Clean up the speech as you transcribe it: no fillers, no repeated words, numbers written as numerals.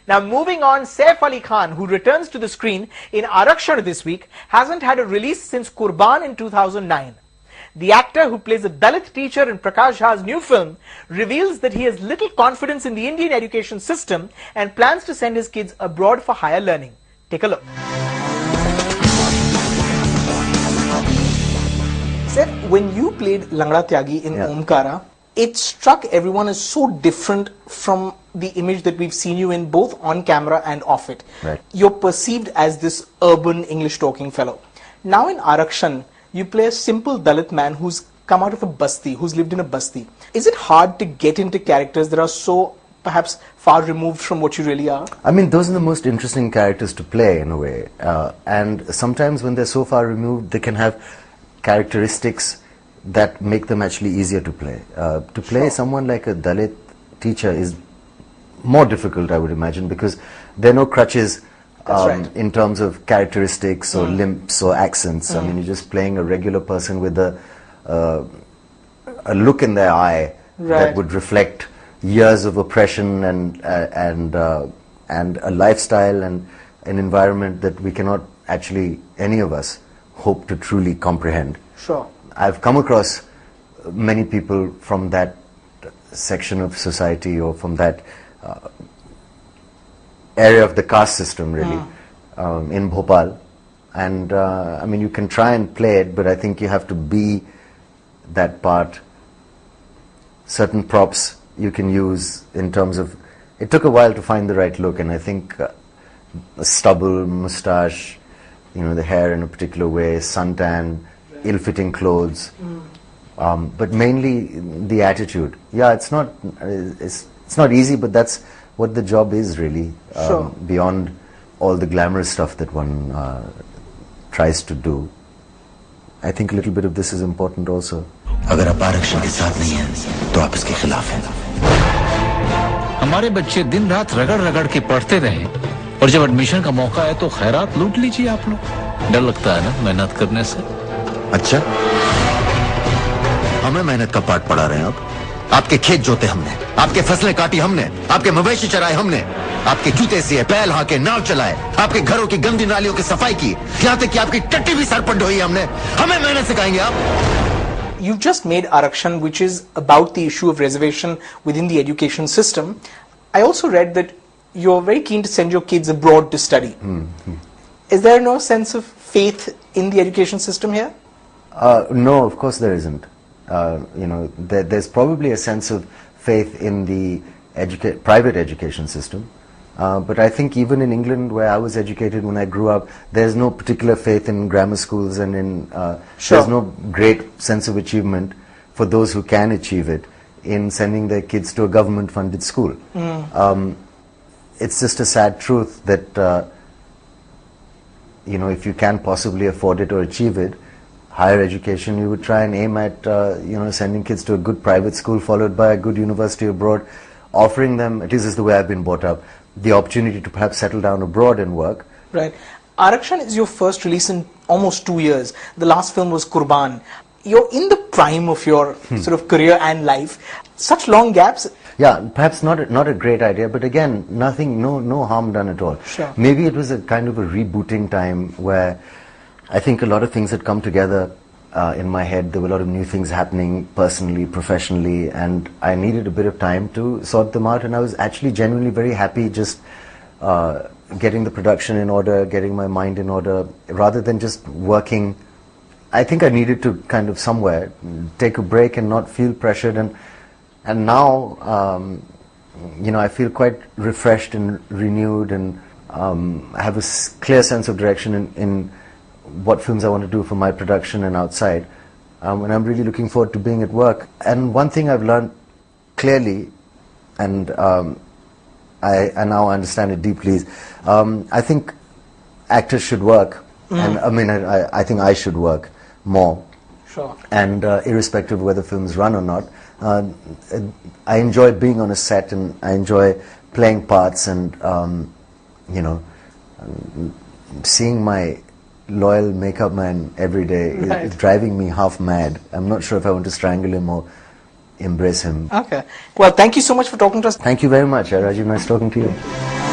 Now moving on, Saif Ali Khan, who returns to the screen in Arakshan this week, hasn't had a release since Qurban in 2009. The actor who plays a Dalit teacher in Prakash Jha's new film reveals that he has little confidence in the Indian education system and plans to send his kids abroad for higher learning. Take a look. Saif, when you played Langda Tyagi in Omkara, it struck everyone as so different from the image that we've seen you in both on camera and off it. Right. You're perceived as this urban English talking fellow. Now in Arakshan, you play a simple Dalit man who's come out of a basti, who's lived in a basti. Is it hard to get into characters that are so perhaps far removed from what you really are? I mean, those are the most interesting characters to play in a way. And sometimes when they're so far removed, they can have characteristics that make them actually easier to play. To play someone like a Dalit teacher is more difficult, I would imagine, because there are no crutches in terms of characteristics or limps or accents. I mean, you're just playing a regular person with a look in their eye that would reflect years of oppression and a lifestyle and an environment that we cannot actually, any of us, hope to truly comprehend. Sure. I've come across many people from that section of society or from that area of the caste system, really, in Bhopal. And I mean, you can try and play it, but I think you have to be that part. Certain props you can use in terms of, it took a while to find the right look, and I think a stubble, moustache, you know, the hair in a particular way, suntan, ill-fitting clothes, but mainly the attitude. Yeah, it's not easy, but that's what the job is, really. Beyond all the glamorous stuff that one tries to do, I think a little bit of this is important also. अगर आप आरक्षण के साथ नहीं हैं, तो आप इसके खिलाफ हैं। हमारे बच्चे दिन रात रगड़ रगड़ के पढ़ते रहे, और जब एडमिशन का मौका है तो खैरात लूट लीजिए आप लोग। डर लगता है ना मेहनत करने से? अच्छा, हमें मेहनत का पाठ पढ़ा रहे हैं आप? आपके खेत जोते हमने, आपके फसलें काटी हमने, आपके मवेशी चराए हमने, आपके जूते सिए, पैल हाके, नाव चलाए, आपके घरों की गंदी नालियों की सफाई की, यहाँ तक कि आपकी टट्टी भी सर पर ढोई हमने। हमें मेहनत सिखाएंगे आप? You've just made Arakshan, which is about the issue of reservation within the education system. I also read that you're very keen to send your kids abroad to study. Is there no sense of faith in the education system here? No, of course there isn't. You know, there's probably a sense of faith in the private education system. But I think even in England, where I was educated when I grew up, there's no particular faith in grammar schools, and in there's no great sense of achievement for those who can achieve it in sending their kids to a government-funded school. It's just a sad truth that you know, if you can possibly afford it or achieve it, higher education, you would try and aim at you know, sending kids to a good private school followed by a good university abroad, offering them, at least this is the way I've been brought up, the opportunity to perhaps settle down abroad and work. Right. Arakshan is your first release in almost 2 years. The last film was Qurban. You're in the prime of your sort of career and life. Such long gaps. Yeah, perhaps not a great idea, but again, no harm done at all. Sure. Maybe it was a kind of a rebooting time where I think a lot of things had come together in my head. There were a lot of new things happening personally, professionally, and I needed a bit of time to sort them out, and I was actually genuinely very happy just getting the production in order, getting my mind in order, rather than just working. I think I needed to kind of somewhere take a break and not feel pressured, and now you know, I feel quite refreshed and renewed, and I have a clear sense of direction in what films I want to do for my production and outside, and I'm really looking forward to being at work. And one thing I've learned clearly, and I now understand it deeply, is I think actors should work, and I mean I think I should work more. Sure. And irrespective of whether films run or not, I enjoy being on a set, and I enjoy playing parts, and you know, seeing my loyal makeup man every day is driving me half mad. I'm not sure if I want to strangle him or embrace him. Okay. Well, thank you so much for talking to us. Thank you very much, Rajiv. Nice talking to you.